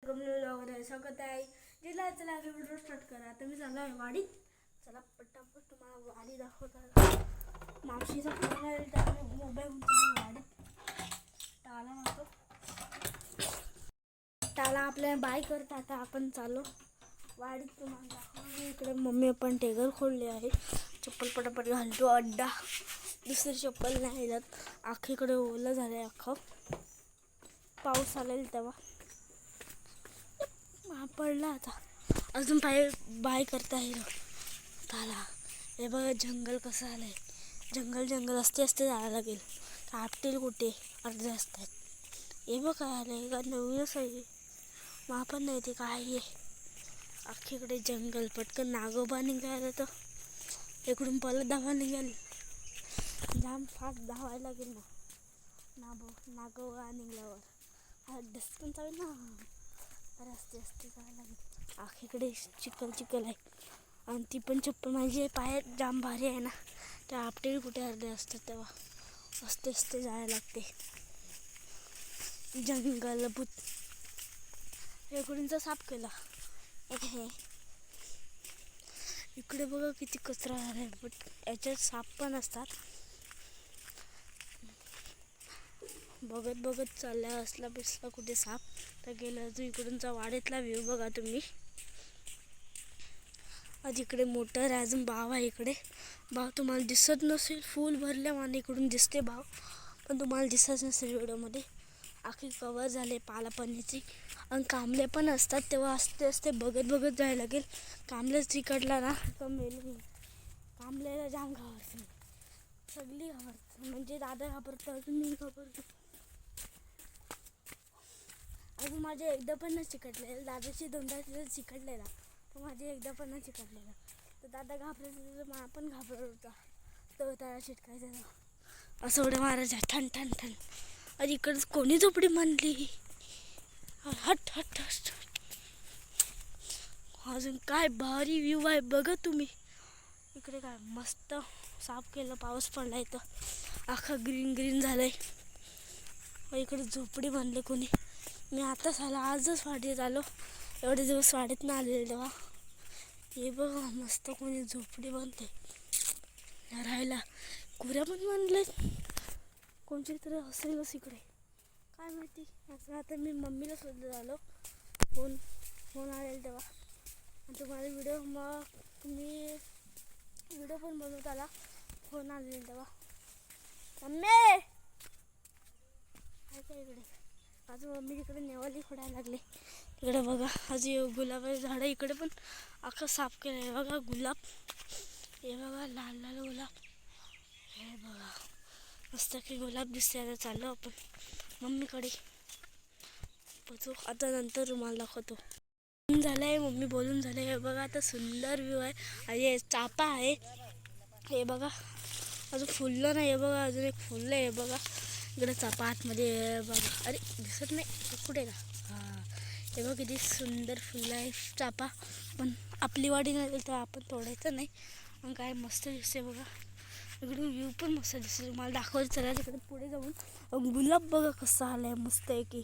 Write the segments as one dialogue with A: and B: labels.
A: वगैरे स्वागत आहे. जिल्हा चला व्हिडिओ स्टार्ट करा. आता मी चाललो आहे वाडीत. चला पटापट तुम्हाला वाडी दाखवता. मावशीचा फोन आहे त्यामुळे मोबाईल चालू वाडीत टाला नको टाला आपल्याला बाय करता. आता आपण चालू वाडीत तुम्हाला दाखवतो. इकडे मम्मी आपण टेगर खोलले आहे. चप्पल पटापट घालतो. अड्डा दुसरी चप्पल नाही जात. आखीकडे ओलं झालं आहे. अख्खं पाऊस आलेला तेव्हा पडला. आता अजून बाय करता येईल त्याला. हे बघा जंगल कसं आलंय. जंगल असते जायला लागेल. आपटेल कुठे अर्धे असतात. हे बघ काय आलंय का नवीनच आहे. मग आपण नाही ते काय आहे. अख्खीकडे जंगल. पटकन नागोबा निघायला तर इकडून पलत धावा निघाल. जाम फास्ट धावायला लागेल ना नागोबा निघल्यावर. हा डस्टबिन चालेल ना. रस्ते जायला लागेल. आखीकडे चिखल आहे. आणि ती पण चप्पल माझी पायात जाम भारी आहे ना. त्या आपटे कुठे अर्धे असतात तेव्हा असते जायला लागते. जंगल भूत रेकडींचा साफ केला. इकडे बघा किती कचरा आहे. बट याच्यात साप पण असतात. बघत चालल्या असला बिसला कुठे साप तर गेलं. तर इकडूनचा वाड्यातला व्ह्यू बघा तुम्ही. आज इकडे मोटर आहे. अजून भाव आहे इकडे. भाव तुम्हाला दिसत नसेल. फुल भरल्या आणि इकडून दिसते भाव पण तुम्हाला दिसत नसेल व्हिडिओमध्ये. आखी कवर झाले पाला पाण्याची. आणि कांबले पण असतात तेव्हा असते बघत जायला लागेल. कांबलेच तिकडला ना तर मेल. कांबल्याला जाम घाबरते. सगळी घाबरते. म्हणजे दादा घाबरतो. अजून मी घाबरतो. अजून माझे एकदा पण नाही चिकटलेलं. दादाची दोनदा चिकटलेला तर माझे एकदा पण नाही चिकटलेला. तर दादा घाबरायचं तर मला पण घाबरत होता. तर त्याला चिटकायचं असं उड्या मारायचा ठण. आणि इकडंच कोणी झोपडी मांडली. हट. अजून काय भारी व्ह्यू आहे बघा तुम्ही. इकडे काय मस्त साफ केलं. पाऊस पडला इथं अख्खा ग्रीन झालंय. इकडे झोपडी बांधली कोणी. मी आताच आलो. आजच वाडीत आलो. एवढे दिवस वाडीत ना आलेले तेव्हा. हे बघा मस्त कोणी झोपडी बांधते राहायला. कुऱ्या पण बांधलेत. कोणच्या तरी असेलच इकडे काय माहिती. असं आता मी मम्मीला शोधलं झालो. फोन आलेला तेव्हा. आणि तुम्हाला मग तुम्ही व्हिडिओ पण बनवत आला. फोन आलेला तेव्हा. मम्मी आहे का इकडे. अजून मम्मी तिकडे नेवाली फोडायला लागले. तिकडे बघा अजून गुलाबाचे झाडं. इकडे पण अख्खं साफ केलं आहे बघा. गुलाब हे बघा लाल गुलाब. हे बघा मस्त की गुलाब दिसते. आता चाललो आपण मम्मीकडे. बघू आता नंतर रुमाल दाखवतो. झालंय मम्मी बोलून झालं. हे बघा आता सुंदर व्ह्यू आहे. आणि चापा आहे. हे बघा अजून फुललं नाही. हे बघा अजून एक फुललं आहे. हे बघा इकडे चापा आतमध्ये बघा. अरे दिसत नाही कुठे का. हां हे बघा किती सुंदर फुलं आहे चापा. पण आपली वाडी नाही तर आपण तोडायचं नाही. मग काय मस्त दिसते बघा. इकडे व्ह्यू पण मस्त दिसते. मला दाखवायचं चला तिकडे पुढे जाऊन. गुलाब बघा कसं आलं आहे. मस्त आहे की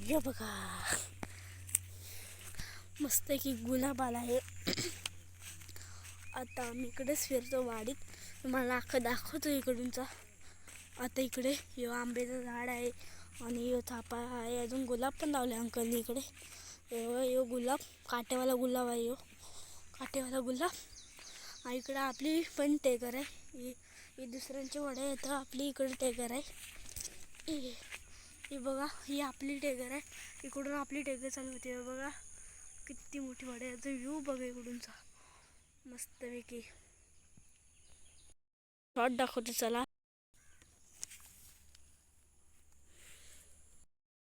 A: हे बघा मस्त आहे की गुलाब आला आहे. आता आम्ही इकडेच फिरतो वाडीत. तुम्हाला अख्खं दाखवतो इकडूनचा. आता इकडे यो आंब्याचं झाड आहे. आणि यो चापा आहे. अजून गुलाब पण लावले अंकलने इकडे. यो गुलाब काटेवाला गुलाब आहे. यो काटेवाला गुलाब. आणि इकडे आपली पण टेगर आहे. ही दुसऱ्यांची वडे येतं. आपली इकडे टेगर आहे. ही बघा ही आपली टेगर आहे. इकडून आपली टेगर चालू होते बघा. किती मोठी वडे आहे. व्ह्यू बघा इकडूनचा मस्तपैकी. शॉट दाखवते चला.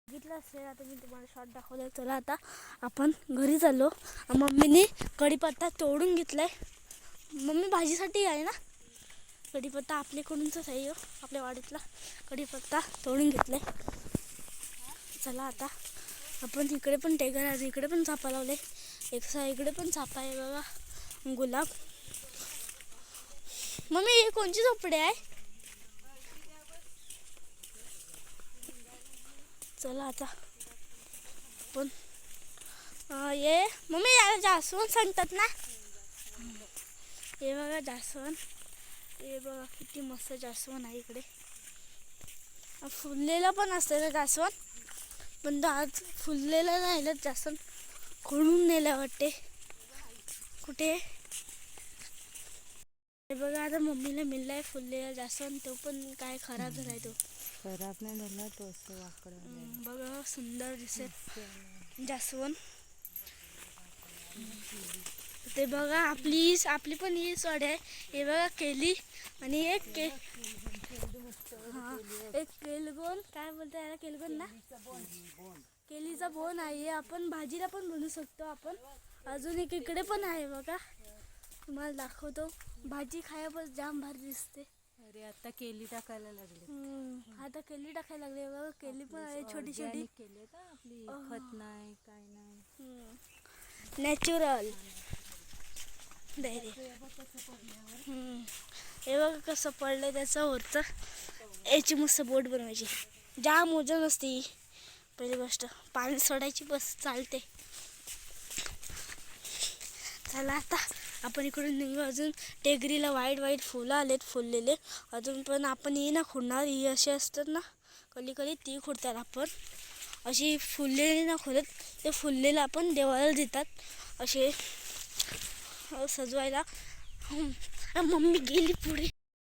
A: बघितलं असेल आता मी तुम्हाला शॉट दाखवला. चला आता आपण घरी चाललो. मम्मीने कढीपत्ता तोडून घेतलाय. मम्मी भाजीसाठी आहे ना. कढीपत्ता आपल्याकडूनच आहे. आपल्या वाडीतला कढीपत्ता तोडून घेतलाय. चला आता आपण इकडे पण टेगर आहे. इकडे पण चापा लावले. इकडे पण चापा आहे बघा गुलाब. मम्मी ही कोणची झोपडी आहे. चला आता आपण. ये मम्मी याला जास्वंद सांगतात ना. हे बघा जास्वंद, हे बघा किती मस्त जास्वंद आहे इकडे. फुललेला पण असतं ना जास्वंद, पण आज फुललेला राहिलं जास्वंद, खोडून नेलं वाटते. कुठे हे बघा, आता मम्मीला मिळलाय फुललेला जास्वंद, तो पण काय खराब झालाय. तो
B: खराब नाही झाला, तो असं वाकडं
A: बघा सुंदर दिसेल जास्वंद. ते बघा आपली पण ही सोड आहे. हे बघा केली आणि एक एक केलगोन, काय बोलता याला, केलगोन ना, केलीचा बोन आहे. आपण भाजीला पण बनवू शकतो आपण. अजून एक इकडे पण आहे बघा, तुम्हाला दाखवतो. भाजी खाया पण जाम भारी दिसते.
B: अरे आता केली टाकायला लागले.
A: आता केली टाकायला लागले बघा. केली पण आहे छोटी छोटी.
B: केली का आपली, खत नाही काय नाही,
A: नॅचरल. हे बघा कसं पडलंय त्याचं वरचं. याची मस्त बोट बनवायची, जाम वजन असते. पहिली गोष्ट पाणी सोडायची, बस चालते. चला आता आपण इकडून निघू. अजून टेगरीला वाईट वाईट फुलं आलेत फुललेले. अजून पण आपण ही ना खुडणार, ही अशी असतात ना कली कली, ती खुडतात आपण. अशी फुललेली ना खुडत, ते फुललेलं आपण देवाला देतात असे सजवायला. मम्मी गेली पुढे.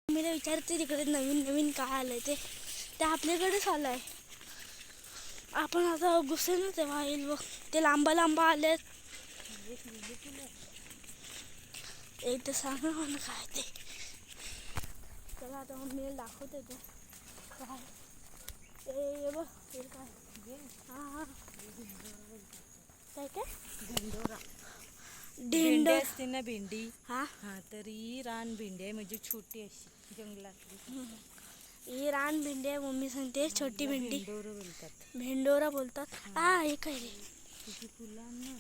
A: मम्मीला विचारते तिकडे नवीन नवीन काय आलंय ते आपल्याकडेच आलं आहे. आपण आता घुसेल ना तेव्हा येईल बघ. ते लांबा लांबा आलेत. एक तर सांग ना मला काय ते. चला आता मम्मीला दाखवते ते काय. ते बघ ते काय. हां काय
B: भेंडोरा.
A: भेंडी
B: असते ना भेंडी.
A: हा
B: तर ही रान भेंडी आहे, म्हणजे छोटी अशी जंगलातली.
A: ही रान भेंडी आहे. मम्मी सांगते छोटी भेंडी
B: भेंडोरा बोलतात.
A: भेंडोरा बोलतात. हे काय रे,
B: तिची फुलांना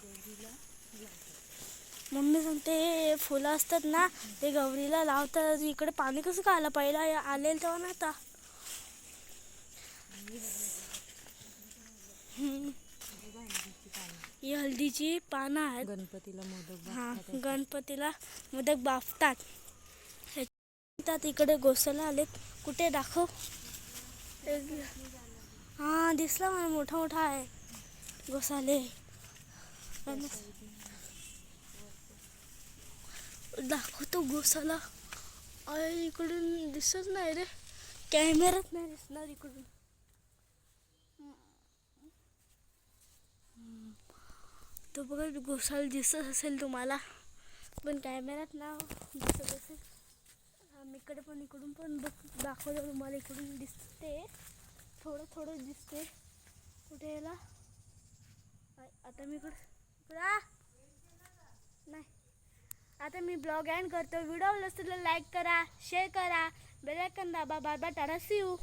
B: गौरीला लावतात.
A: मम्मी सांगते फुलं असतात ना ते गौरीला लावतात. इकडे पाणी कसं काय आलं, पहिला आलेलं तेव्हा ना. आता ही हळदीची पानं आहेत.
B: गणपतीला मोदक.
A: हां गणपतीला मोदक बाफतात. इकडे गोसाला आलेत. कुठे दाखव. हां दिसला मला, मोठा मोठा आहे गोसाले. दाखवतो गोसाला. इकडून दिसत नाही रे, कॅमेऱ्यात नाही दिसणार इकडून. तो बघा गोसाला दिसत असेल तुम्हाला, पण कॅमेऱ्यात ना दिसत असेल. इकडे पण इकडून पण दाखवलं तुम्हाला. इकडून दिसते, थोडं थोडं दिसते. कुठे याला आता मी इकडं नाही. आता मी ब्लॉग एंड करतो. व्हिडिओ आवडला असेल तर लाईक करा, शेअर करा, बेल आयकॉन दाबा. Bye bye, tata, see you.